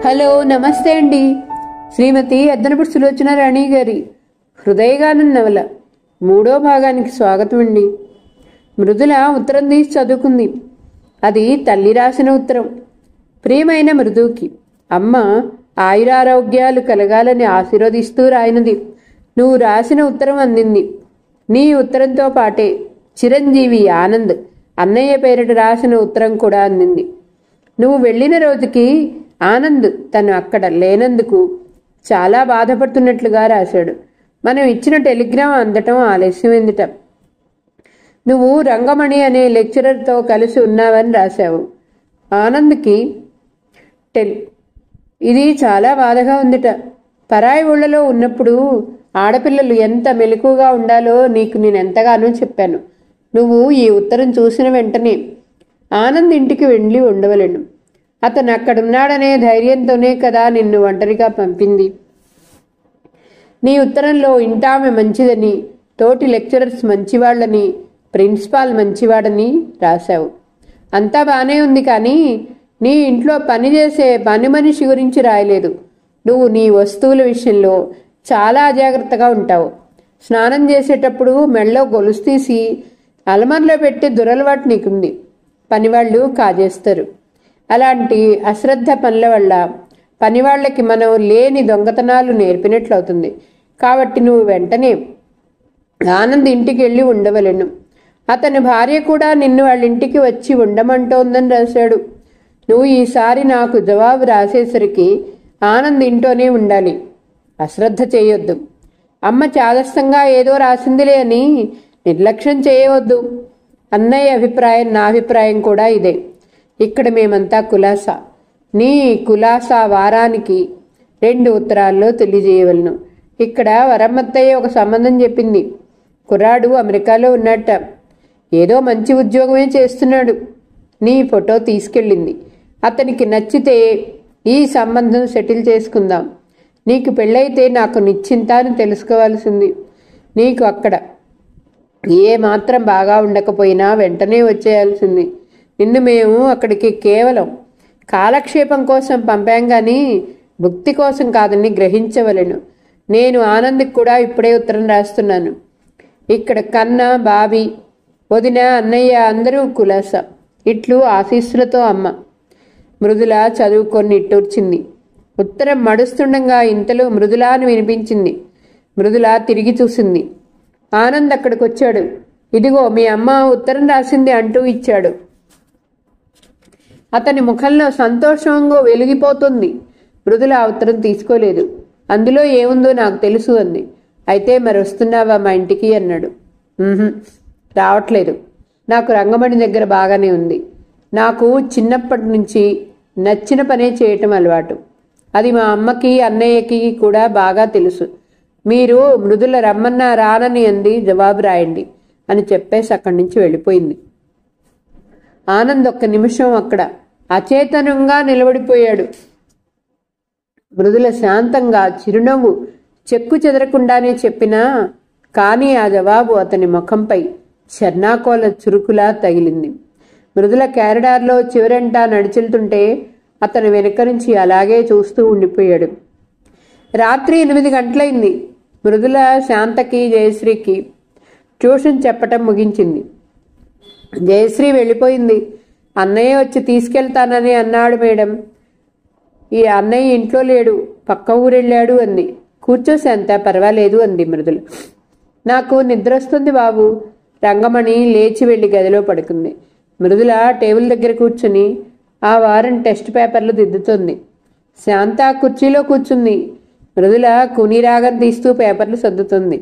Hello, నమస్తే అండి. శ్రీమతి అద్దనపు సులోచన రాణి గారి హృదయగానం నవల 3వ భాగానికి స్వాగతం అండి. మృదుల ఉత్తరం తీసి చదువుకుంది. అది తల్లి రాసిన ఉత్తరం. ప్రియమైన మృదుకి, అమ్మ ఆయురారోగ్యాలు కలగాలని ఆశీర్వదిస్తూ రాయినది. నువ్వు రాసిన ఉత్తరం అందింది. నీ ఉత్తరంతో పాటే చిరంజీవి ఆనంద్ అన్నయ్య పేరిట రాసిన ఉత్తరం కూడా అందింది. నువ్వు వెళ్ళిన రోజుకి ఆనంద్ తను అక్కడ లేనందుకు చాలా బాధపడుతున్నట్లుగా రాశాడు. మనం ఇచ్చిన టెలిగ్రామ్ అందటం ఆలస్యమైందిట. నువ్వు రంగమణి అనే లెక్చరర్తో కలిసి ఉన్నావని రాశావు. ఆనంద్కి ఇది చాలా బాధగా ఉందిట. పరాయి ఊళ్ళలో ఉన్నప్పుడు ఆడపిల్లలు ఎంత మెలకుగా ఉండాలో నీకు నేనెంతగానో చెప్పాను. నువ్వు ఈ ఉత్తరం చూసిన వెంటనే ఆనంద్ ఇంటికి వెళ్ళి ఉండవలేను. అతను అక్కడున్నాడనే ధైర్యంతోనే కదా నిన్ను ఒంటరిగా పంపింది. నీ ఉత్తరంలో ఇంటామె మంచిదని, తోటి లెక్చరర్స్ మంచివాళ్ళని, ప్రిన్సిపాల్ మంచివాడని రాశావు. అంతా బానే ఉంది, కానీ నీ ఇంట్లో పనిచేసే పని మనిషి గురించి రాయలేదు. నువ్వు నీ వస్తువుల విషయంలో చాలా అజాగ్రత్తగా ఉంటావు. స్నానం చేసేటప్పుడు మెళ్ళో గొలుసు తీసి అలమార్లో పెట్టి దురలవాటు నీకుంది. పనివాళ్ళు కాజేస్తారు. అలాంటి అశ్రద్ధ పనుల వల్ల పనివాళ్లకి మనం లేని దొంగతనాలు నేర్పినట్లవుతుంది. కాబట్టి నువ్వు వెంటనే ఆనంద్ ఇంటికి వెళ్ళి ఉండవలెను. అతని భార్య కూడా నిన్ను వాళ్ళ ఇంటికి వచ్చి ఉండమంటోందని రాశాడు. నువ్వు ఈసారి నాకు జవాబు రాసేసరికి ఆనంద్ ఇంట్లోనే ఉండాలి. అశ్రద్ధ చేయొద్దు. అమ్మ చాదస్తంగా ఏదో రాసిందిలే అని నిర్లక్ష్యం చేయవద్దు. అన్నయ్య అభిప్రాయం, నా అభిప్రాయం కూడా ఇదే. ఇక్కడ మేమంతా కులాసా. నీ కులాసా వారానికి 2 ఉత్తరాల్లో తెలియజేయవలను. ఇక్కడ వరమ్మత్తయ్య ఒక సంబంధం చెప్పింది. కుర్రాడు అమెరికాలో ఉన్నట్ట. ఏదో మంచి ఉద్యోగమే చేస్తున్నాడు. నీ ఫోటో తీసుకెళ్ళింది. అతనికి నచ్చితే ఈ సంబంధం సెటిల్ చేసుకుందాం. నీకు పెళ్ళైతే నాకు నిశ్చింత అని తెలుసుకోవాల్సింది. నీకు అక్కడ ఏ మాత్రం బాగా ఉండకపోయినా వెంటనే వచ్చేయాల్సింది. నిన్ను మేము అక్కడికి కేవలం కాలక్షేపం కోసం పంపాం కానీ భుక్తి కోసం కాదని గ్రహించవలెను. నేను ఆనంద్కి కూడా ఇప్పుడే ఉత్తరం రాస్తున్నాను. ఇక్కడ కన్న, బాబీ, వదిన, అన్నయ్య అందరూ కులాస. ఇట్లు ఆశీస్సులతో అమ్మ. మృదుల చదువుకొని నిట్టూర్చింది. ఉత్తరం మడుస్తుండగా ఇంతలో మృదుల అని వినిపించింది. మృదుల తిరిగి చూసింది. ఆనంద్ అక్కడికి వచ్చాడు. ఇదిగో మీ అమ్మ ఉత్తరం రాసింది అంటూ ఇచ్చాడు. అతని ముఖంలో సంతోషంగా వెలిగిపోతుంది. మృదుల ఆ ఉత్తరం తీసుకోలేదు. అందులో ఏముందో నాకు తెలుసు అంది. అయితే మరి వస్తున్నావా మా ఇంటికి అన్నాడు. రావట్లేదు. నాకు రంగమణి దగ్గర బాగానే ఉంది. నాకు చిన్నప్పటి నుంచి నచ్చిన పనే చేయటం అలవాటు. అది మా అమ్మకి, అన్నయ్యకి కూడా బాగా తెలుసు. మీరు మృదుల రమ్మన్నా రానని అంది. జవాబు రాయండి అని చెప్పేసి అక్కడి నుంచి వెళ్ళిపోయింది. ఆనంద్ ఒక్క నిమిషం అక్కడ అచేతనంగా నిలబడిపోయాడు. మృదుల శాంతంగా చిరునవ్వు చెక్కు చెదరకుండానే చెప్పినా కానీ ఆ జవాబు అతని ముఖంపై చెర్నాకోల చురుకులా తగిలింది. మృదుల క్యారిడార్లో చివరంటా నడిచెళ్తుంటే అతను వెనక నుంచి అలాగే చూస్తూ ఉండిపోయాడు. రాత్రి 8 గంటలైంది. మృదుల శాంతకి, జయశ్రీకి ట్యూషన్ చెప్పటం ముగించింది. జయశ్రీ వెళ్ళిపోయింది. అన్నయ్య వచ్చి తీసుకెళ్తానని అన్నాడు మేడం. ఈ అన్నయ్య ఇంట్లో లేడు, పక్క ఊరెళ్ళాడు అంది. కూర్చో శాంత, పర్వాలేదు అంది మృదుల. నాకు నిద్ర వస్తుంది బాబు. రంగమణి లేచి వెళ్ళి గదిలో పడుకుంది. మృదుల టేబుల్ దగ్గర కూర్చుని ఆ వారం టెస్ట్ పేపర్లు దిద్దుతుంది. శాంత కుర్చీలో కూర్చుంది. మృదుల కునీరాగం తీస్తూ పేపర్లు సర్దుతుంది.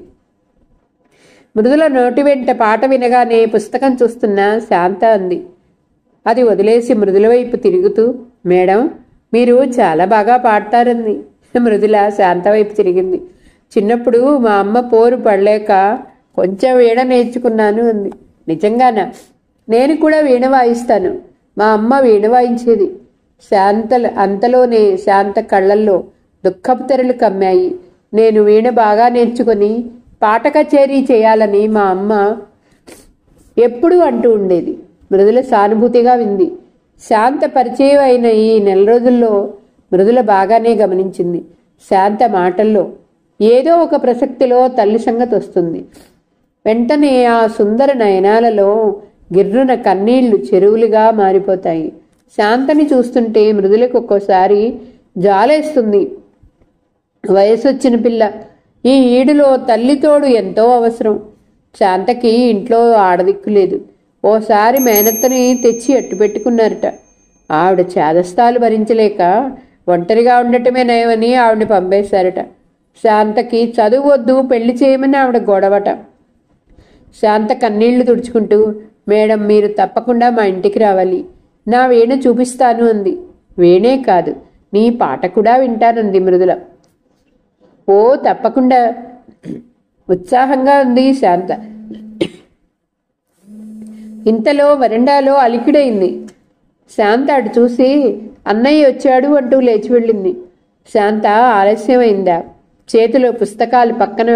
మృదుల నోటి వెంట పాట వినగానే పుస్తకం చూస్తున్న శాంత అంది. అది వదిలేసి మృదుల వైపు తిరుగుతూ, మేడం మీరు చాలా బాగా పాడతారంది. మృదుల శాంత వైపు తిరిగింది. చిన్నప్పుడు మా అమ్మ పోరు పడలేక కొంచెం వీణ నేర్చుకున్నాను అంది. నిజంగానా? నేను కూడా వీణ వాయిస్తాను. మా అమ్మ వీణ వాయించేది. అంతలోనే శాంత కళ్ళల్లో దుఃఖపు తెరలు కమ్మాయి. నేను వీణ బాగా నేర్చుకుని పాట కచేరీ చేయాలని మా అమ్మ ఎప్పుడూ అంటూ ఉండేది. మృదుల సానుభూతిగా వింది. శాంత పరిచయం అయిన ఈ నెల రోజుల్లో మృదుల బాగానే గమనించింది. శాంత మాటల్లో ఏదో ఒక ప్రసక్తిలో తల్లి సంగతి వస్తుంది. వెంటనే ఆ సుందర నయనాలలో గిర్రున కన్నీళ్లు చెరువులుగా మారిపోతాయి. శాంతని చూస్తుంటే మృదులకు ఒక్కోసారి జాలేస్తుంది. వయసొచ్చిన పిల్ల, ఈ ఈడులో తల్లితోడు ఎంతో అవసరం. శాంతకి ఇంట్లో ఆడదిక్కు లేదు. ఓసారి మేనత్తని తెచ్చి అట్టు పెట్టుకున్నారట. ఆవిడ చేదస్తాలు భరించలేక ఒంటరిగా ఉండటమే నయమని ఆవిడని పంపేశారట. శాంతకి చదువు వద్దు, పెళ్లి చేయమని ఆవిడ గొడవట. శాంత కన్నీళ్లు తుడుచుకుంటూ, మేడం మీరు తప్పకుండా మా ఇంటికి రావాలి, నా వేణు చూపిస్తాను అంది. వేణే కాదు, నీ పాట కూడా వింటానంది మృదుల. ఓ తప్పకుండా, ఉత్సాహంగా ఉంది శాంత. ఇంతలో వరండాలో అలికిడైంది. శాంత అటు చూసి అన్నయ్య వచ్చాడు అంటూ లేచి వెళ్ళింది. శాంత ఆలస్యమైందా? చేతిలో పుస్తకాలు పక్కన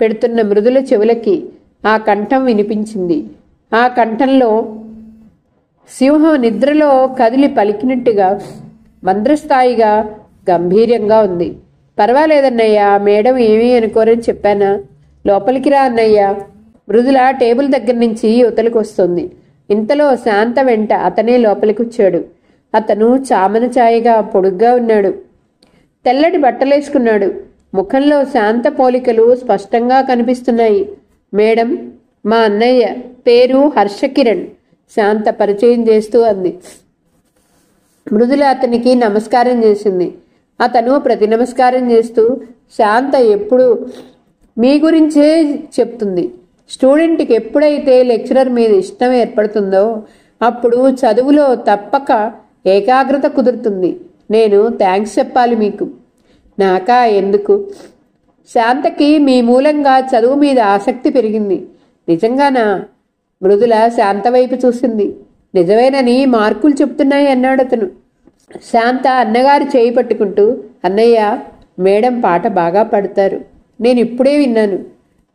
పెడుతున్న మృదుల చెవులకి ఆ కంఠం వినిపించింది. ఆ కంఠంలో సింహం నిద్రలో కదిలి పలికినట్టుగా మంద్రస్థాయిగా గంభీర్యంగా ఉంది. పర్వాలేదన్నయ్యా, మేడం ఏమీ అనుకోరని చెప్పానా? లోపలికి రా అన్నయ్యా. మృదుల టేబుల్ దగ్గర నుంచి యువతలకు వస్తుంది. ఇంతలో శాంత వెంట అతనే లోపలికి వచ్చాడు. అతను చామన ఛాయగా పొడుగ్గా ఉన్నాడు. తెల్లటి బట్టలేసుకున్నాడు. ముఖంలో శాంత పోలికలు స్పష్టంగా కనిపిస్తున్నాయి. మేడం, మా అన్నయ్య పేరు హర్షకిరణ్, శాంత పరిచయం చేస్తూ అంది. మృదుల అతనికి నమస్కారం చేసింది. అతను ప్రతి నమస్కారం చేస్తూ, శాంత ఎప్పుడు మీ గురించే చెప్తుంది. స్టూడెంట్కి ఎప్పుడైతే లెక్చరర్ మీద ఇష్టం ఏర్పడుతుందో అప్పుడు చదువులో తప్పక ఏకాగ్రత కుదురుతుంది. నేను థ్యాంక్స్ చెప్పాలి మీకు. నాకా ఎందుకు? శాంతకి మీ మూలంగా చదువు మీద ఆసక్తి పెరిగింది. నిజంగానా? మృదుల శాంత వైపు చూసింది. నిజమేనని మార్కులు చెప్తున్నాయి అన్నాడు అతను. శాంత అన్నగారు చేయి పట్టుకుంటూ, అన్నయ్య, మేడం పాట బాగా పాడతారు, నేను ఇప్పుడే విన్నాను.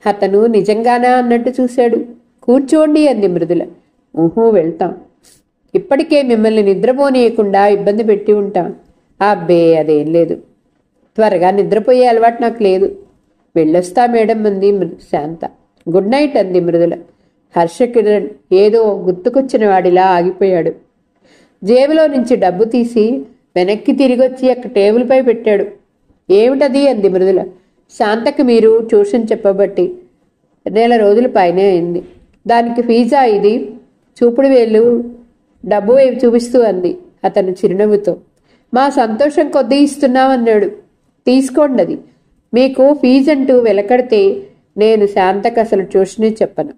అతను నిజంగానా అన్నట్టు చూశాడు. కూర్చోండి అంది మృదుల. ఊహూ, వెళ్తాం. ఇప్పటికే మిమ్మల్ని నిద్రపోనీయకుండా ఇబ్బంది పెట్టి ఉంటాం. అబ్బే, అదేం లేదు. త్వరగా నిద్రపోయే అలవాటు నాకు లేదు. వెళ్ళొస్తా మేడం అంది శాంత. గుడ్ నైట్ అంది మృదుల. హర్షకిరణ్ ఏదో గుర్తుకొచ్చిన వాడిలా ఆగిపోయాడు. జేబులో నుంచి డబ్బు తీసి వెనక్కి తిరిగొచ్చి అక్కడ టేబుల్పై పెట్టాడు. ఏమిటది అంది మృదుల. శాంతకి మీరు ట్యూషన్ చెప్పబట్టి 1 నెల రోజుల పైనే అయింది. దానికి ఫీజా ఇది? చూపుడు వేలు డబ్బు వేవి చూపిస్తూ అంది అతను చిరునవ్వుతో. మా సంతోషం కొద్దీ ఇస్తున్నామన్నాడు. తీసుకోండి అది. మీకు ఫీజు అంటూ వెలకడితే నేను శాంతకు అసలు ట్యూషనే చెప్పను.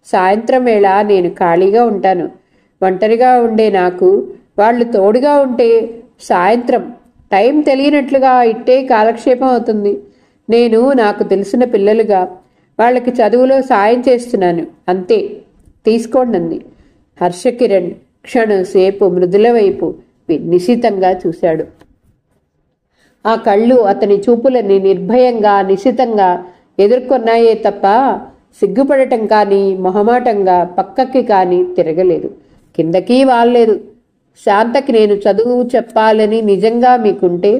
సాయంత్రం వేళ నేను ఖాళీగా ఉంటాను. ఒంటరిగా ఉండే నాకు వాళ్ళు తోడుగా ఉంటే సాయంత్రం టైం తెలియనట్లుగా ఇట్టే కాలక్షేపం అవుతుంది. నేను నాకు తెలిసిన పిల్లలుగా వాళ్ళకి చదువులో సాయం చేస్తున్నాను, అంతే. తీసుకోండి అంది. హర్షకిరణ్ క్షణం సేపు మృదుల వైపు నిశితంగా చూశాడు. ఆ కళ్ళు అతని చూపులని నిర్భయంగా నిశితంగా ఎదుర్కొన్నాయే తప్ప సిగ్గుపడటం కానీ మొహమాటంగా పక్కకి కానీ తిరగలేదు, కిందకీ వాల్లేదు. శాంతకి నేను చదువు చెప్పాలని నిజంగా మీకుంటే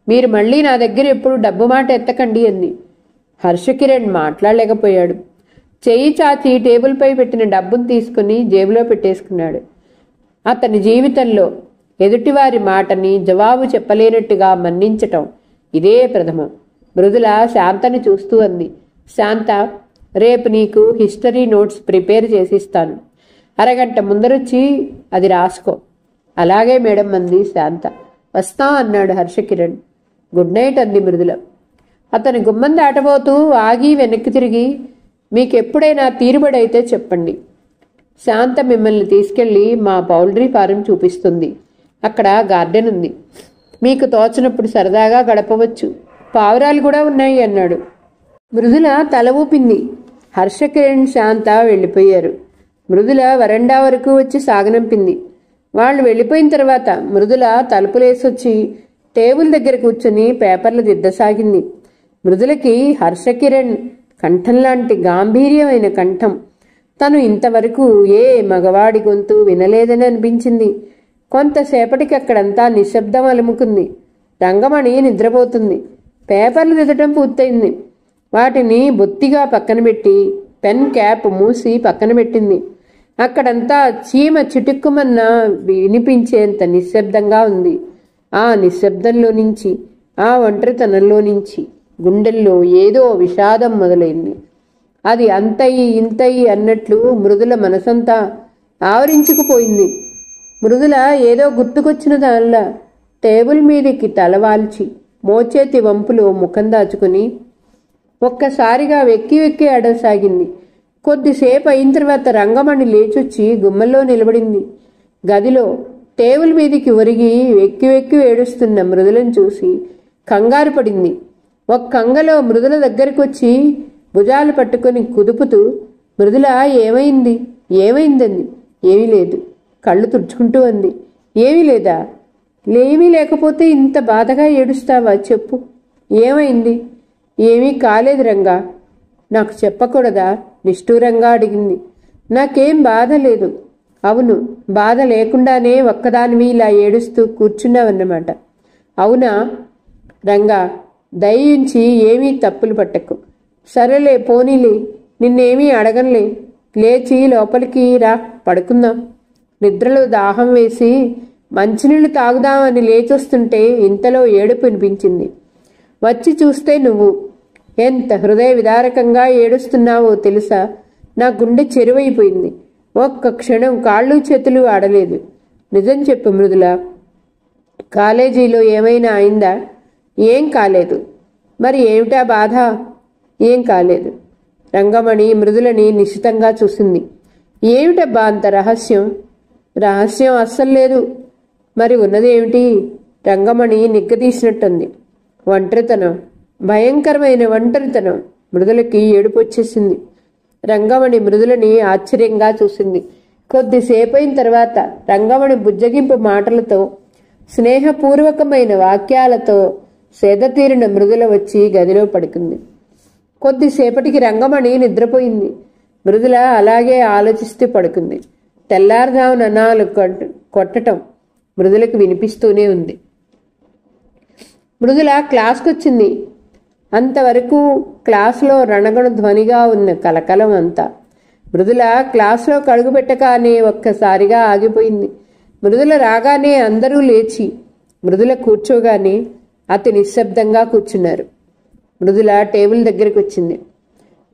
మీరు మళ్ళీ నా దగ్గర ఎప్పుడు డబ్బు మాట ఎత్తకండి అంది. హర్షకిరణ్ మాట్లాడలేకపోయాడు. చెయ్యి చాచి టేబుల్పై పెట్టిన డబ్బును తీసుకుని జేబులో పెట్టేసుకున్నాడు. అతని జీవితంలో ఎదుటివారి మాటని జవాబు చెప్పలేనట్టుగా మన్నించటం ఇదే ప్రథమం. మృదుల శాంతని చూస్తూ అంది. శాంత, రేపు నీకు హిస్టరీ నోట్స్ ప్రిపేర్ చేసిస్తాను. అరగంట ముందరొచ్చి అది రాసుకో. అలాగే మేడం అంది శాంత. వస్తా అన్నాడు హర్షకిరణ్. గుడ్ నైట్ అంది మృదుల. అతను గుమ్మం దాటబోతూ ఆగి వెనక్కి తిరిగి, మీకెప్పుడైనా తీరుబడైతే చెప్పండి. శాంత మిమ్మల్ని తీసుకెళ్లి మా పౌల్ట్రీ ఫారం చూపిస్తుంది. అక్కడ గార్డెన్ ఉంది. మీకు తోచినప్పుడు సరదాగా గడపవచ్చు. పావురాలు కూడా ఉన్నాయి అన్నాడు. మృదుల తల ఊపింది. హర్షకిరణ్ శాంత వెళ్ళిపోయారు. మృదుల వరండా వరకు వచ్చి సాగనంపింది. వాళ్ళు వెళ్ళిపోయిన తర్వాత మృదుల తలుపులేసొచ్చి టేబుల్ దగ్గర కూర్చొని పేపర్లు దిద్దసాగింది. మృదులకి హర్షకిరణ్ కంఠంలాంటి గాంభీర్యమైన కంఠం తను ఇంతవరకు ఏ మగవాడి గొంతు వినలేదని అనిపించింది. కొంతసేపటికి అక్కడంతా నిశ్శబ్దం అలుముకుంది. రంగమణి నిద్రపోతుంది. పేపర్లు దిద్దటం పూర్తయింది. వాటిని బొత్తిగా పక్కన పెట్టి పెన్ క్యాప్ మూసి పక్కన పెట్టింది. అక్కడంతా చీమ చిటుక్కుమన్న వినిపించేంత నిశ్శబ్దంగా ఉంది. ఆ నిశ్శబ్దంలో నుంచి, ఆ ఒంటరితనంలో నుంచి గుండెల్లో ఏదో విషాదం మొదలైంది. అది అంతయి ఇంతయి అన్నట్లు మృదుల మనసంతా ఆవరించుకుపోయింది. మృదుల ఏదో గుర్తుకొచ్చిన దానిలా టేబుల్ మీదకి తలవాల్చి మోచేతి వంపులో ముఖం దాచుకుని ఒక్కసారిగా వెక్కి వెక్కి ఆడసాగింది. కొద్దిసేపు అయిన తర్వాత రంగమణి లేచొచ్చి గుమ్మల్లో నిలబడింది. గదిలో టేబుల్ మీదికి ఒరిగి వెక్కి వెక్కి ఏడుస్తున్న మృదులను చూసి కంగారు పడింది. ఒక్కంగలో మృదుల దగ్గరకొచ్చి భుజాలు పట్టుకొని కుదుపుతూ, మృదుల ఏమైంది ఏమైందంది. ఏమీ లేదు. కళ్ళు తుడుచుకుంటూ అంది. ఏమీ లేదా? ఏమీ లేకపోతే ఇంత బాధగా ఏడుస్తావా? చెప్పు, ఏమైంది? ఏమీ కాలేదు రంగా. నాకు చెప్పకూడదా? నిష్ఠూరంగా అడిగింది. నాకేం బాధ లేదు. అవును, బాధ లేకుండానే ఒక్కదానివి ఇలా ఏడుస్తూ కూర్చున్నావన్నమాట. అవునా? రంగా, దయించి ఏమీ తప్పులు పట్టకు. సరేలే, పోనీలే, నిన్నేమీ అడగనులే. లేచి లోపలికి రా, పడుకుందాం. నిద్రలో దాహం వేసి మంచినీళ్లు తాగుదామని లేచొస్తుంటే ఇంతలో ఏడుపు వినిపించింది. వచ్చి చూస్తే నువ్వు ఎంత హృదయ విదారకంగా ఏడుస్తున్నావో తెలుసా? నా గుండె చెరువైపోయింది. ఒక్క క్షణం కాళ్ళు చేతులు ఆడలేదు. నిజం చెప్పు మృదుల, కాలేజీలో ఏమైనా అయిందా? ఏం కాలేదు. మరి ఏమిటా బాధ? ఏం కాలేదు. రంగమణి మృదులని నిశితంగా చూసింది. ఏమిటబ్బా అంత రహస్యం? రహస్యం అస్సలు లేదు. మరి ఉన్నది ఏమిటి? రంగమణి నిగ్గదీసినట్టుంది. ఒంటరితనం, భయంకరమైన ఒంటరితనం. మృదులకి ఏడుపు వచ్చేసింది. రంగమణి మృదులని ఆశ్చర్యంగా చూసింది. కొద్దిసేపైన తర్వాత రంగమణి బుజ్జగింపు మాటలతో, స్నేహపూర్వకమైన వాక్యాలతో సేదతీరిన మృదుల వచ్చి గదిలో పడుకుంది. కొద్దిసేపటికి రంగమణి నిద్రపోయింది. మృదుల అలాగే ఆలోచిస్తూ పడుకుంది. తెల్లారుజామున అనాలు కొట్టటం మృదులకు వినిపిస్తూనే ఉంది. మృదుల క్లాస్కొచ్చింది. అంతవరకు క్లాసులో రణగణ ధ్వనిగా ఉన్న కలకలం అంతా మృదుల క్లాసులో కడుగుపెట్టగానే ఒక్కసారిగా ఆగిపోయింది. మృదుల రాగానే అందరూ లేచి మృదుల కూర్చోగానే అతి నిశ్శబ్దంగా కూర్చున్నారు. మృదుల టేబుల్ దగ్గరికి వచ్చింది.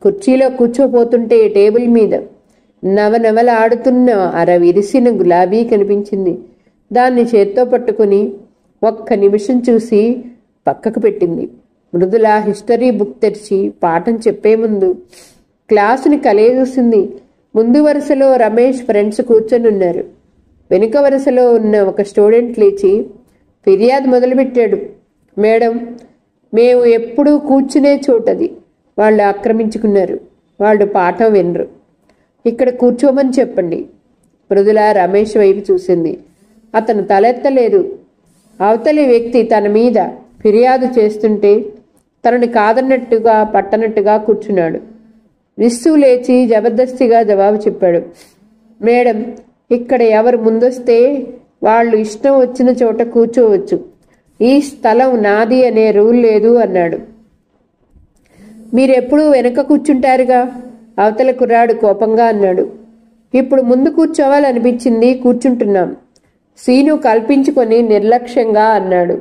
కుర్చీలో కూర్చోపోతుంటే టేబుల్ మీద నవనవల ఆడుతున్న విరిసిన గులాబీ కనిపించింది. దాన్ని చేత్తో పట్టుకుని ఒక్క నిమిషం చూసి పక్కకు పెట్టింది. మృదుల హిస్టరీ బుక్ తెరిచి పాఠం చెప్పే ముందు క్లాసుని కలయజూసింది. ముందు వరుసలో రమేష్ ఫ్రెండ్స్ కూర్చొని ఉన్నారు. వెనుక వరుసలో ఉన్న ఒక స్టూడెంట్ లేచి ఫిర్యాదు మొదలుపెట్టాడు. మేడం, మేము ఎప్పుడూ కూర్చునే చోటది వాళ్ళు ఆక్రమించుకున్నారు. వాళ్ళు పాఠం వినరు. ఇక్కడ కూర్చోమని చెప్పండి. మృదుల రమేష్ వైపు చూసింది. అతను తలెత్తలేదు. అవతలి వ్యక్తి తన మీద ఫిర్యాదు చేస్తుంటే తనని కాదన్నట్టుగా పట్టనట్టుగా కూర్చున్నాడు. విస్సు లేచి జబర్దస్తిగా జవాబు చెప్పాడు. మేడం, ఇక్కడ ఎవరు ముందొస్తే వాళ్ళు ఇష్టం వచ్చిన చోట కూర్చోవచ్చు. ఈ స్థలం నాది అనే రూల్ లేదు అన్నాడు. మీరెప్పుడూ వెనక కూర్చుంటారుగా, అవతల కుర్రాడు కోపంగా అన్నాడు. ఇప్పుడు ముందు కూర్చోవాలనిపించింది, కూర్చుంటున్నాం. సీను కల్పించుకొని నిర్లక్ష్యంగా అన్నాడు.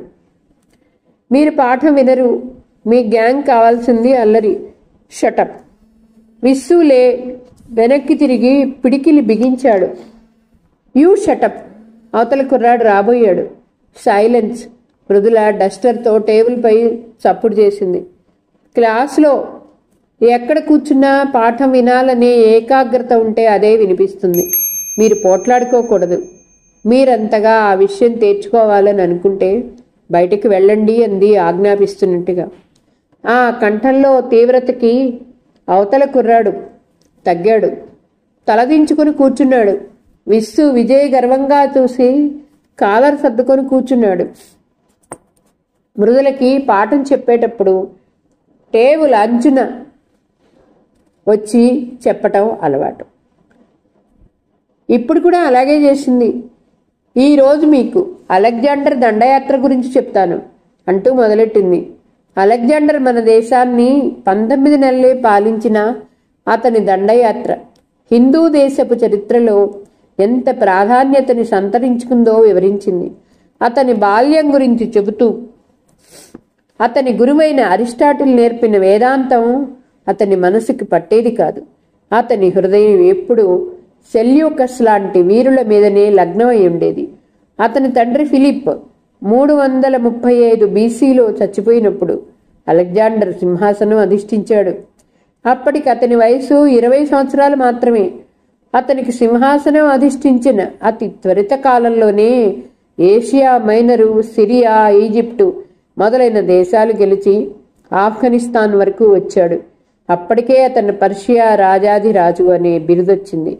మీరు పాఠం వినరు. మీ గ్యాంగ్ కావాల్సింది అల్లరి. షటప్. విస్సులే వెనక్కి తిరిగి పిడికిలి బిగించాడు. You shut up. అవతల కుర్రాడు రాబోయాడు. సైలెన్స్. మృదుల డస్టర్తో టేబుల్పై చప్పుడు చేసింది. క్లాసులో ఎక్కడ కూర్చున్నా పాఠం వినాలనే ఏకాగ్రత ఉంటే అదే వినిపిస్తుంది. మీరు పోట్లాడుకోకూడదు. మీరంతగా ఆ విషయం తేర్చుకోవాలని అనుకుంటే బయటికి వెళ్ళండి అంది ఆజ్ఞాపిస్తున్నట్టుగా. ఆ కంఠంలో తీవ్రతకి అవతల కుర్రాడు తగ్గాడు. తలదించుకుని కూర్చున్నాడు. విస్సు విజయ్ గర్వంగా చూసి కాలర్ సర్దుకొని కూర్చున్నాడు. మృదులకి పాఠం చెప్పేటప్పుడు టేబుల్ అంచున వచ్చి చెప్పటం అలవాటు. ఇప్పుడు కూడా అలాగే చేసింది. ఈరోజు మీకు అలెగ్జాండర్ దండయాత్ర గురించి చెప్తాను. అంటూ మొదలెట్టింది. అలెగ్జాండర్ మన దేశాన్ని 19 నెలలే పాలించిన అతని దండయాత్ర హిందూ దేశపు చరిత్రలో ఎంత ప్రాధాన్యతని సంతరించుకుందో వివరించింది. అతని బాల్యం గురించి చెబుతూ అతని గురువైన అరిస్టాటిల్ నేర్పిన వేదాంతం అతని మనసుకి పట్టేది కాదు. అతని హృదయం ఎప్పుడూ సెల్యూకస్ లాంటి వీరుల మీదనే లగ్నమై ఉండేది. అతని తండ్రి ఫిలిప్ 335 బీసీలో చచ్చిపోయినప్పుడు అలెగ్జాండర్ సింహాసనం అధిష్ఠించాడు. అప్పటికి అతని వయసు 20 సంవత్సరాలు మాత్రమే. అతనికి సింహాసనం అధిష్ఠించిన అతి త్వరిత కాలంలోనే ఏషియా మైనరు, సిరియా, ఈజిప్టు మొదలైన దేశాలు గెలిచి ఆఫ్ఘనిస్తాన్ వరకు వచ్చాడు. అప్పటికే అతను పర్షియా రాజాధిరాజు అనే బిరుదొచ్చింది.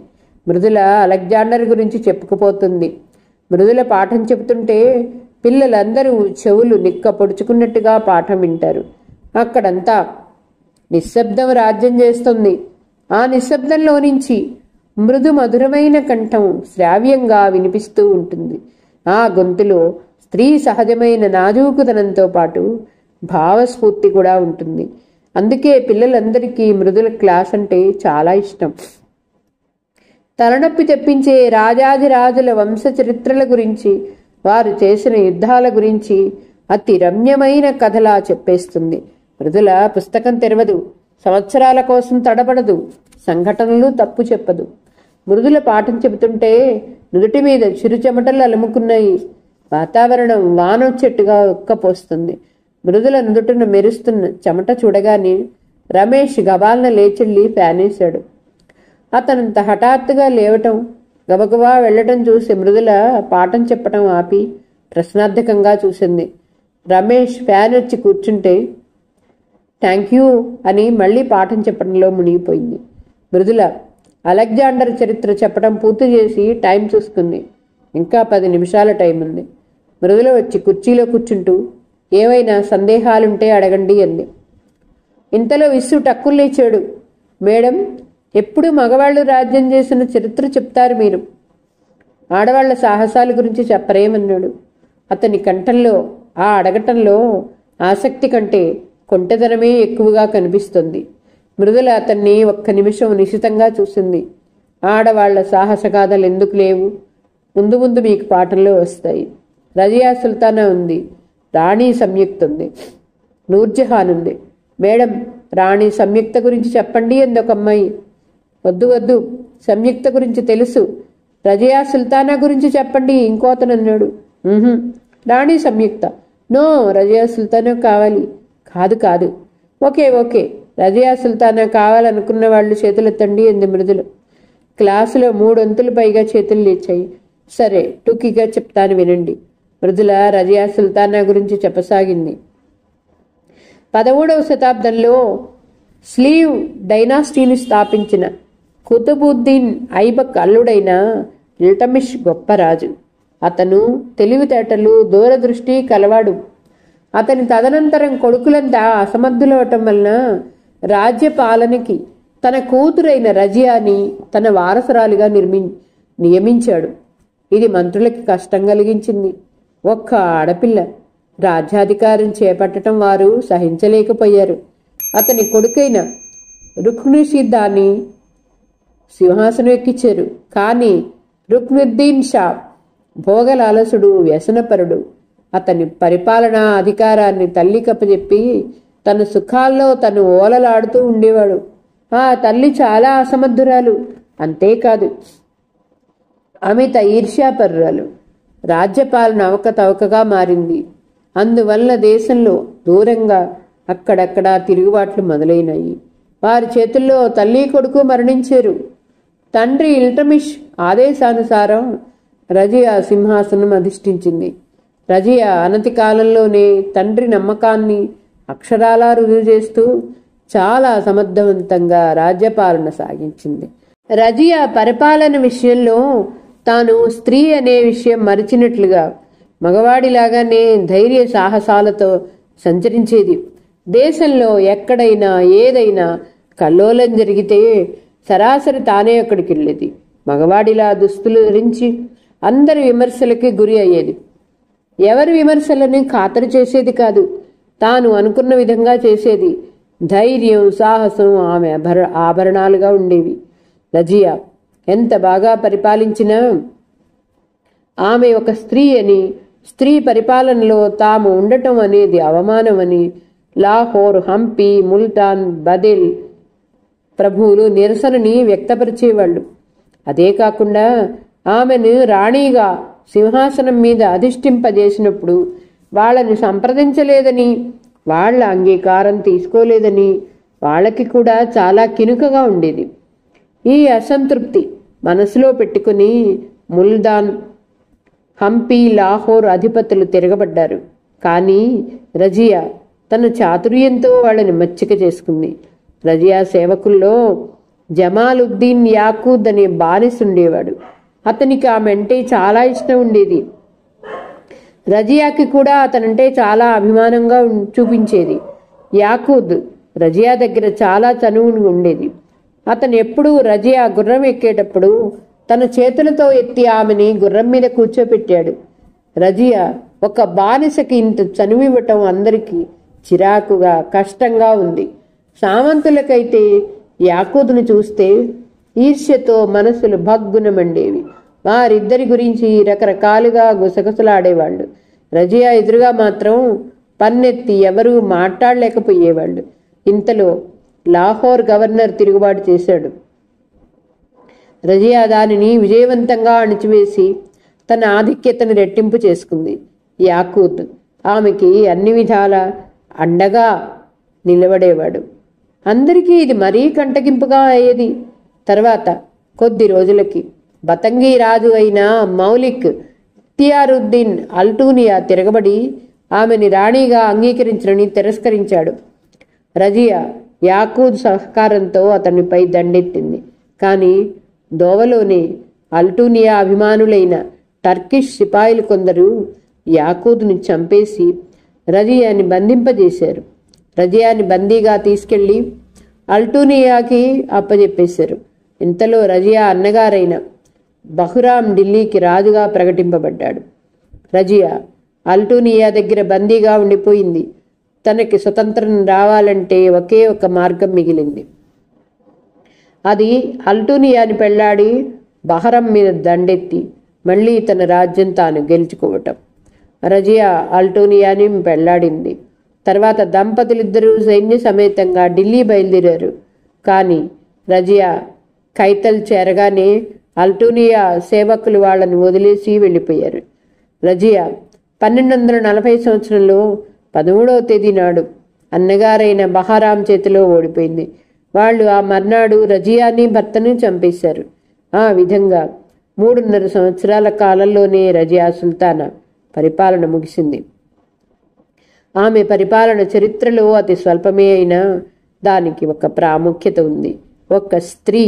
మృదుల అలెగ్జాండర్ గురించి చెప్పుకుపోతుంది. మృదుల పాఠం చెబుతుంటే పిల్లలందరూ చెవులు నిక్క పొడుచుకున్నట్టుగా పాఠం వింటారు. అక్కడంతా నిశ్శబ్దం రాజ్యం చేస్తుంది. ఆ నిశ్శబ్దంలో నుంచి మృదు మధురమైన కంఠం శ్రావ్యంగా వినిపిస్తూ ఉంటుంది. ఆ గొంతులో స్త్రీ సహజమైన నాజూకుదనంతో పాటు భావస్ఫూర్తి కూడా ఉంటుంది. అందుకే పిల్లలందరికీ మృదుల క్లాస్ అంటే చాలా ఇష్టం. తలనొప్పి తెప్పించే రాజాధిరాజుల వంశ చరిత్రల గురించి, వారు చేసిన యుద్ధాల గురించి అతి రమ్యమైన కథలా చెప్పేస్తుంది. మృదుల పుస్తకం తెరవదు, సంవత్సరాల కోసం తడబడదు, సంఘటనలు తప్పు చెప్పదు. మృదుల పాఠం చెబుతుంటే నుదుటి మీద చిరుచెమటలు అలుముకున్నాయి. వాతావరణం వానొచ్చెట్టుగా ఉక్కపోస్తుంది. మృదుల నుదుటిన మెరుస్తున్న చెమట చూడగానే రమేష్ గబాలన లేచెళ్ళి ఫ్యానేశాడు. అతనంత హఠాత్తుగా లేవటం, గబగబా వెళ్లటం చూసి మృదుల పాఠం చెప్పటం ఆపి ప్రశ్నార్థకంగా చూసింది. రమేష్ ఫ్యాన్ వచ్చి కూర్చుంటే థ్యాంక్ యూ అని మళ్లీ పాఠం చెప్పడంలో మునిగిపోయింది. మృదుల అలెగ్జాండర్ చరిత్ర చెప్పడం పూర్తి చేసి టైం చూసుకుంది. ఇంకా 10 నిమిషాల టైం ఉంది. మృదుల వచ్చి కుర్చీలో కూర్చుంటూ ఏవైనా సందేహాలుంటే అడగండి అంది. ఇంతలో విస్సు టక్కులు లేచాడు. మేడం, ఎప్పుడు మగవాళ్లు రాజ్యం చేసిన చరిత్ర చెప్తారు మీరు, ఆడవాళ్ల సాహసాల గురించి చెప్పరేమన్నాడు. అతని కంఠంలో ఆ అడగటంలో ఆసక్తి కంటే కొంటెదనమే ఎక్కువగా కనిపిస్తుంది. మృదుల అతన్ని ఒక్క నిమిషం నిశితంగా చూసింది. ఆడవాళ్ల సాహసగాథలు ఎందుకు లేవు? ముందు ముందు మీకు పాఠంలో వస్తాయి. రజియా సుల్తానా ఉంది, రాణి సంయుక్త ఉంది, నూర్జహాన్ ఉంది. మేడం, రాణి సంయుక్త గురించి చెప్పండి అంది ఒక అమ్మాయి. వద్దు వద్దు, సంయుక్త గురించి తెలుసు, రజియా సుల్తానా గురించి చెప్పండి ఇంకో అతను అన్నాడు. రాణి సంయుక్త, నో, రజియా సుల్తానా కావాలి. కాదు కాదు, ఓకే ఓకే, రజియా సుల్తానా కావాలనుకున్న వాళ్ళు చేతులెత్తండి అంది మృదులు. క్లాసులో 3 వంతులు పైగా చేతులు లేచాయి. సరే, టూకీగా చెప్తాను వినండి. మృదుల రజియా సుల్తానా గురించి చెప్పసాగింది. 13వ శతాబ్దంలో స్లీవ్ డైనాస్టీని స్థాపించిన కుతుబుద్దీన్ ఐబక్ అల్లుడైన ఇల్టమిష్ గొప్ప రాజు. అతను తెలివితేటలు, దూరదృష్టి కలవాడు. అతని తదనంతరం కొడుకులంతా అసమర్థులవటం వలన రాజ్య పాలనకి తన కూతురైన రజియాని తన వారసురాలిగా నియమించాడు. ఇది మంత్రులకి కష్టం కలిగించింది. ఒక్క ఆడపిల్ల రాజ్యాధికారం చేపట్టడం వారు సహించలేకపోయారు. అతని కొడుకైన రుక్నుషిద్దాన్ని సింహాసనం ఎక్కించారు. కానీ రుక్నుద్దీన్ షా భోగలాలసుడు, వ్యసనపరుడు. అతని పరిపాలనా అధికారాన్ని తల్లి కప్పచెప్పి తన సుఖాల్లో తను ఓలలాడుతూ ఉండేవాడు. ఆ తల్లి చాలా అసమర్థురాలు. అంతేకాదు, అమిత ఈర్ష్యాపరురాలు. రాజ్యపాలన అవకతవకగా మారింది. అందువల్ల దేశంలో దూరంగా అక్కడక్కడా తిరుగుబాట్లు మొదలైనాయి. వారి చేతుల్లో తల్లి కొడుకు మరణించారు. తండ్రి ఇల్టమిష్ ఆదేశానుసారం రజియా సింహాసనం అధిష్ఠించింది. రజియా అనతి కాలంలోనే తండ్రి నమ్మకాన్ని అక్షరాలా రుజువు చేస్తూ చాలా సమర్థవంతంగా రాజ్యపాలన సాగించింది. రజియా పరిపాలన విషయంలో తాను స్త్రీ అనే విషయం మరిచినట్లుగా మగవాడిలాగానే ధైర్య సాహసాలతో సంచరించేది. దేశంలో ఎక్కడైనా ఏదైనా కల్లోలం జరిగితే సరాసరి తానే అక్కడికి వెళ్ళేది. మగవాడిలా దుస్తులు ధరించి అందరి విమర్శలకి గురి అయ్యేది. ఎవరి విమర్శలని ఖాతరు చేసేది కాదు, తాను అనుకున్న విధంగా చేసేది. ధైర్యం, సాహసం ఆమె ఆభరణాలుగా ఉండేవి. రజియా ఎంత బాగా పరిపాలించినా ఆమె ఒక స్త్రీ అని, స్త్రీ పరిపాలనలో తాము ఉండటం అనేది అవమానమని లాహోర్, హంపి, ముల్తాన్, బదెల్ ప్రభువులు నిరసనని వ్యక్తపరిచేవాళ్ళు. అదే కాకుండా ఆమెను రాణిగా సింహాసనం మీద అధిష్ఠింపజేసినప్పుడు వాళ్ళని సంప్రదించలేదని, వాళ్ళ అంగీకారం తీసుకోలేదని వాళ్ళకి కూడా చాలా కినుకగా ఉండేది. ఈ అసంతృప్తి మనసులో పెట్టుకుని ముల్తాన్, హంపి, లాహోర్ అధిపతులు తిరగబడ్డారు. కానీ రజియా తన చాతుర్యంతో వాళ్ళని మచ్చిక చేసుకుంది. రజియా సేవకుల్లో జమాలుద్దీన్ యాకూద్ అనే బానిసుండేవాడు. అతనికి ఆమె అంటే చాలా ఇష్టం ఉండేది. రజియాకి కూడా అతనంటే చాలా అభిమానంగా చూపించేది. యాకూద్ రజియా దగ్గర చాలా చనువును ఉండేది. అతను ఎప్పుడూ రజియా గుర్రం ఎక్కేటప్పుడు తన చేతులతో ఎత్తి ఆమెని గుర్రం మీద కూర్చోపెట్టాడు. రజియా ఒక బానిసకి ఇంత చనువివ్వటం అందరికీ చిరాకుగా, కష్టంగా ఉంది. సామంతులకైతే యాకూదును చూస్తే ఈర్ష్యతో మనసులు భగ్గున మండేవి. వారిద్దరి గురించి రకరకాలుగా గుసగుసలాడేవాళ్ళు. రజియా ఎదురుగా మాత్రం పన్నెత్తి ఎవరూ మాట్లాడలేకపోయేవాళ్ళు. ఇంతలో లాహోర్ గవర్నర్ తిరుగుబాటు చేశాడు. రజియా దానిని విజయవంతంగా అణిచివేసి తన ఆధిక్యతను రెట్టింపు చేసుకుంది. యాకూత్ ఆమెకి అన్ని విధాల అండగా నిలబడేవాడు. అందరికీ ఇది మరీ కంటగింపుగా అయ్యేది. తర్వాత కొద్ది రోజులకి బతంగి రాజు అయిన మౌలిక్ ఇఖ్తియారుద్దీన్ అల్టూనియా తిరగబడి ఆమెని రాణిగా అంగీకరించడని తిరస్కరించాడు. రజియా యాకూద్ సహకారంతో అతనిపై దండెత్తింది. కానీ దోవలోనే అల్టూనియా అభిమానులైన టర్కిష్ సిపాయిలు కొందరు యాకూద్ని చంపేసి రజియాని బంధింపజేశారు. రజియాని బందీగా తీసుకెళ్లి అల్టూనియాకి అప్పజెప్పేశారు. ఇంతలో రజియా అన్నగారైన బహురాం ఢిల్లీకి రాజుగా ప్రకటింపబడ్డాడు. రజియా అల్టూనియా దగ్గర బందీగా ఉండిపోయింది. తనకి స్వతంత్రం రావాలంటే ఒకే ఒక మార్గం మిగిలింది. అది అల్టూనియాని పెళ్లాడి బహరం మీద దండెత్తి మళ్ళీ తన రాజ్యం తాను గెలుచుకోవటం. రజియా అల్టూనియాని పెళ్లాడింది. తర్వాత దంపతులిద్దరూ సైన్య సమేతంగా ఢిల్లీ బయలుదేరారు. కానీ రజియా కైతల్ చేరగానే అల్టూనియా సేవకులు వాళ్లను వదిలేసి వెళ్ళిపోయారు. రజియా 1240 సంవత్సరంలో 13వ తేదీ నాడు అన్నగారైన బహరాం చేతిలో ఓడిపోయింది. వాళ్ళు ఆ మర్నాడు రజియాని భర్తని చంపేశారు. ఆ విధంగా 3.5 సంవత్సరాల కాలంలోనే రజియా సుల్తానా పరిపాలన ముగిసింది. ఆమె పరిపాలన చరిత్రలో అతి స్వల్పమే అయినా దానికి ఒక ప్రాముఖ్యత ఉంది. ఒక స్త్రీ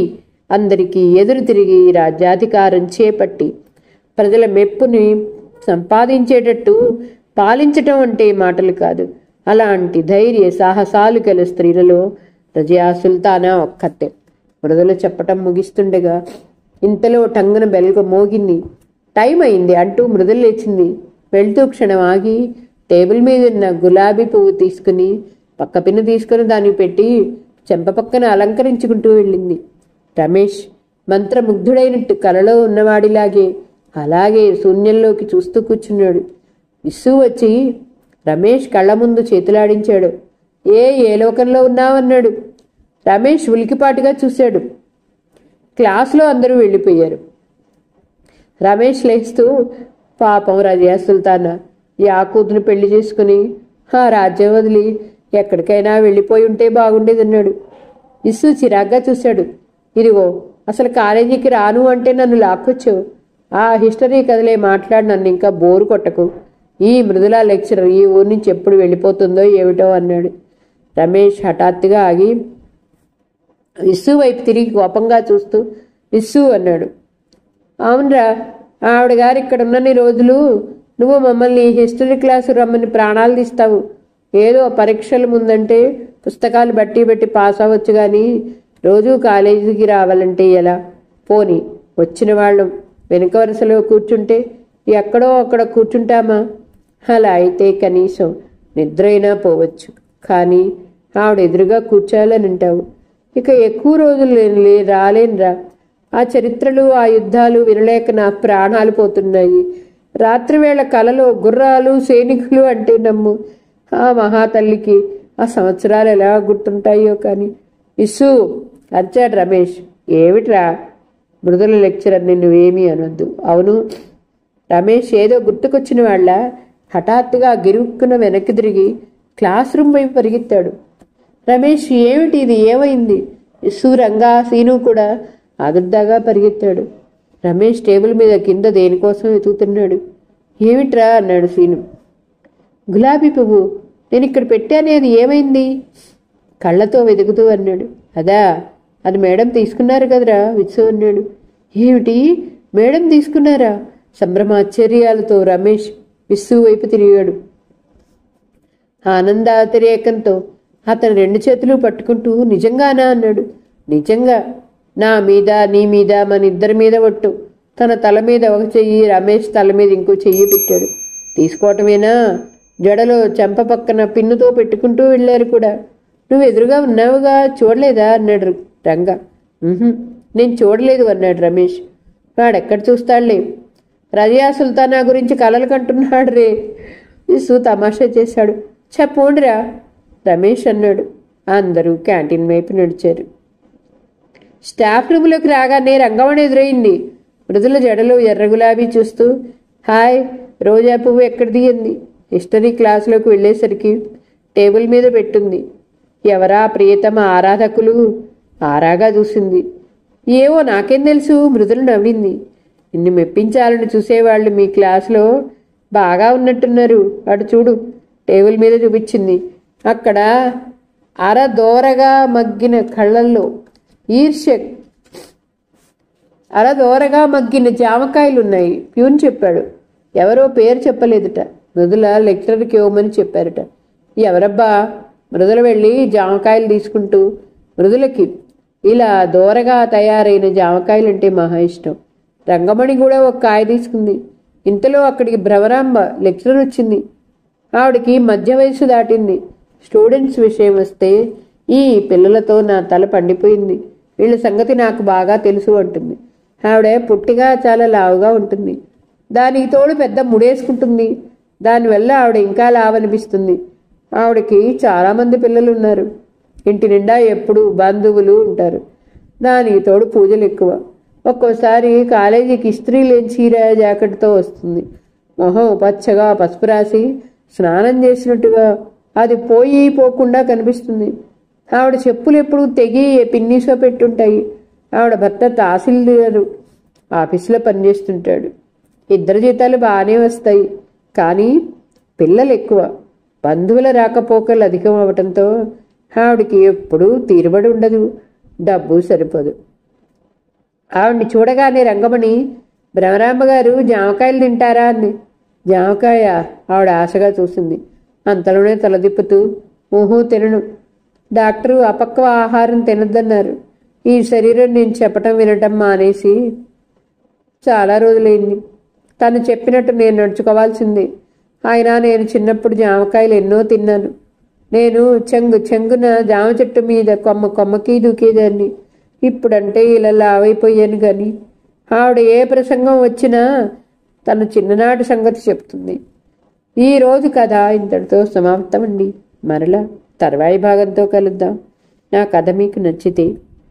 అందరికీ ఎదురు తిరిగి రాజ్యాధికారం చేపట్టి ప్రజల మెప్పుని సంపాదించేటట్టు పాలించటం అంటే మాటలు కాదు. అలాంటి ధైర్య సాహసాలు గల స్త్రీలలో రజియా సుల్తానా ఒక్కతే. మృదుల చెప్పటం ముగిస్తుండగా ఇంతలో టంగున బెల్గ మోగింది. టైం అయింది అంటూ మృదులు లేచింది. వెళ్తూ క్షణం ఆగి టేబుల్ మీద ఉన్న గులాబీ పువ్వు తీసుకుని పక్క పిన్ను తీసుకుని దాన్ని పెట్టి చెంప పక్కన అలంకరించుకుంటూ వెళ్ళింది. రమేష్ మంత్రముగ్ధుడైనట్టు కలలో ఉన్నవాడిలాగే అలాగే శూన్యంలోకి చూస్తూ కూర్చున్నాడు. విస్సు వచ్చి రమేష్ కళ్ళ ముందు చేతులాడించాడు. ఏ లోకంలో ఉన్నావన్నాడు. రమేష్ ఉలికిపాటుగా చూశాడు. క్లాసులో అందరూ వెళ్ళిపోయారు. రమేష్ లేస్తూ, పాపం రజియా సుల్తానా యాకూద్ని పెళ్లి చేసుకుని ఆ రాజ్యం వదిలి ఎక్కడికైనా వెళ్ళిపోయి ఉంటే బాగుండేదన్నాడు. విస్సు చిరాగ్గా చూశాడు. ఇదిగో అసలు కాలేజీకి రాను అంటే నన్ను లాక్కొచ్చావు. ఆ హిస్టరీ కథలే మాట్లాడి నన్ను ఇంకా బోరు కొట్టకు. ఈ మృదులా లెక్చరర్ ఈ ఊరి నుంచి ఎప్పుడు వెళ్ళిపోతుందో ఏమిటో అన్నాడు. రమేష్ హఠాత్తుగా ఆగి విస్సు వైపు తిరిగి కోపంగా చూస్తూ విస్సు అన్నాడు. అవునరా, ఆవిడ గారు ఇక్కడ ఉన్నన్ని రోజులు నువ్వు మమ్మల్ని హిస్టరీ క్లాసు రమ్మని ప్రాణాలు తీస్తావు. ఏదో పరీక్షల ముందంటే పుస్తకాలు బట్టి పాస్ అవ్వచ్చు, కానీ రోజు కాలేజీకి రావాలంటే ఎలా? పోని వచ్చిన వాళ్ళం వెనుక వరుసలో కూర్చుంటే ఎక్కడో అక్కడ కూర్చుంటామా? అలా అయితే కనీసం నిద్రైనా పోవచ్చు, కానీ ఆవిడ ఎదురుగా కూర్చోాలని అంటావు. ఇక ఎక్కువ రోజులు రాలేనురా. ఆ చరిత్రలు, ఆ యుద్ధాలు వినలేక నా ప్రాణాలు పోతున్నాయి. రాత్రివేళ కలలో గుర్రాలు, సైనికులు అంటే నమ్ము. ఆ మహాతల్లికి ఆ సంవత్సరాలు ఎలా గుర్తుంటాయో కానీ. ఇస్సు అరిచాడు రమేష్. ఏమిట్రా? మృదుల లెక్చరర్ని నువ్వేమీ అనొద్దు. అవును. రమేష్ ఏదో గుర్తుకొచ్చిన వాళ్ళ హఠాత్తుగా గిరుక్కున వెనక్కి తిరిగి క్లాస్ రూమ్ వైపు పరిగెత్తాడు. రమేష్ ఏమిటి ఇది, ఏమైంది? ఇస్సు, రంగా, సీను కూడా ఆదుర్దాగా పరిగెత్తాడు. రమేష్ టేబుల్ మీద కింద దేనికోసం వెతుకుతున్నాడు. ఏమిట్రా అన్నాడు సీను. గులాబీ పువ్వు నేను ఇక్కడ పెట్టానేది ఏమైంది? కళ్ళతో వెతుకుతూ అన్నాడు. అదా, అది మేడం తీసుకున్నారు కదరా విత్సు అన్నాడు. ఏమిటి, మేడం తీసుకున్నారా? సంభ్రమాశ్చర్యాలతో రమేష్ విస్సు వైపు తిరిగాడు. ఆనందాతిరేకంతో అతను 2 చేతులు పట్టుకుంటూ నిజంగానా అన్నాడు. నిజంగా. నా మీద, నీ మీద, మన ఇద్దరి మీద ఒట్టు. తన తల మీద ఒక చెయ్యి, రమేష్ తల మీద ఇంకో చెయ్యి పెట్టాడు. తీసుకోవటమేనా? జడలో చెంప పక్కన పిన్నుతో పెట్టుకుంటూ వెళ్ళారు కూడా. నువ్వు ఎదురుగా ఉన్నావుగా, చూడలేదా అన్నాడు రంగా. నేను చూడలేదు అన్నాడు రమేష్. వాడెక్కడ చూస్తాడులే, రజియా సుల్తానా గురించి కలలు కంటున్నాడు రే. ఇసు తమాషా చేశాడు. చెప్పోండిరా రమేష్ అన్నాడు. అందరూ క్యాంటీన్ వైపు నడిచారు. స్టాఫ్ రూమ్లోకి రాగానే రంగమణి ఎదురైంది. మృదుల జడలో ఎర్ర గులాబీ చూస్తూ, హాయ్, రోజా పువ్వు ఎక్కడిది అంది. హిస్టరీ క్లాసులోకి వెళ్ళేసరికి టేబుల్ మీద పెట్టుంది. ఎవరా ప్రియతమ ఆరాధకులు? ఆరాగా చూసింది. ఏవో నాకేం తెలుసు, మృదులు నవ్వింది. నిన్ను మెప్పించాలని చూసేవాళ్ళు మీ క్లాసులో బాగా ఉన్నట్టున్నారు. అటు చూడు, టేబుల్ మీద చూపించింది. అక్కడ అరదోరగా మగ్గిన కళ్ళల్లో ఈర్ష్య, అరదోరగా మగ్గిన జామకాయలున్నాయి. ప్యూన్ చెప్పాడు. ఎవరో పేరు చెప్పలేదుట. మృదుల లెక్చరర్కి ఇవ్వమని చెప్పారట. ఎవరబ్బా? మృదుల వెళ్ళి జామకాయలు తీసుకుంటూ, మృదులకి ఇలా దోరగా తయారైన జామకాయలంటే మహా ఇష్టం. రంగమణి కూడా ఒక కాయ తీసుకుంది. ఇంతలో అక్కడికి భ్రమరాంబ లెక్చరర్ వచ్చింది. ఆవిడికి మధ్య వయసు దాటింది. స్టూడెంట్స్ విషయం వస్తే, ఈ పిల్లలతో నా తల పండిపోయింది, వీళ్ళ సంగతి నాకు బాగా తెలుసు అంటుంది. ఆవిడ పుట్టిగా చాలా లావుగా ఉంటుంది. దానికి తోడు పెద్ద ముడేసుకుంటుంది. దానివల్ల ఆవిడ ఇంకా లావనిపిస్తుంది. ఆవిడకి చాలామంది పిల్లలు ఉన్నారు. ఇంటి నిండా ఎప్పుడు బంధువులు ఉంటారు. దానికి తోడు పూజలు ఎక్కువ. ఒక్కోసారి కాలేజీకి ఇస్త్రీ లేని చీర జాకెట్తో వస్తుంది. మొహం పచ్చగా పసుపు రాసి స్నానం చేసినట్టుగా అది పోకుండా కనిపిస్తుంది. ఆవిడ చెప్పులు ఎప్పుడు తెగి పిన్నీసో పెట్టుంటాయి. ఆవిడ భర్త తహసీల్దారు ఆఫీసులో పనిచేస్తుంటాడు. 2 జీతాలు బాగానే వస్తాయి, కానీ పిల్లలు ఎక్కువ. బంధువుల రాకపోకలు అధికం అవటంతో ఆవిడికి ఎప్పుడూ తీరుబడి ఉండదు, డబ్బు సరిపోదు. ఆవిడ్ని చూడగానే రంగమణి, భ్రమరాంబ గారు జామకాయలు తింటారా అంది. జామకాయ? ఆవిడ ఆశగా చూసింది. అంతలోనే తలదిప్పుతూ, తినను. డాక్టరు అపక్వ ఆహారం తినొద్దన్నారు. ఈ శరీరం నేను చెప్పటం వినటం మానేసి చాలా రోజులైంది. తను చెప్పినట్టు నేను నడుచుకోవాల్సిందే. అయినా నేను చిన్నప్పుడు జామకాయలు ఎన్నో తిన్నాను. నేను చెంగున జామ చెట్టు మీద కొమ్మకి దూకేదాన్ని. ఇప్పుడంటే ఇలా లావైపోయాను. కానీ ఆవిడ ఏ ప్రసంగం వచ్చినా తను చిన్ననాటి సంగతి చెప్తుంది. ఈరోజు కథ ఇంతటితో సమాప్తమండి. మరలా తర్వాయి భాగంతో కలుద్దాం. నా కథ మీకు నచ్చితే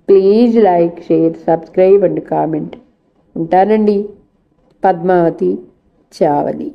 please like, share, subscribe and comment. ఉంటానండి. పద్మావతి చావలి.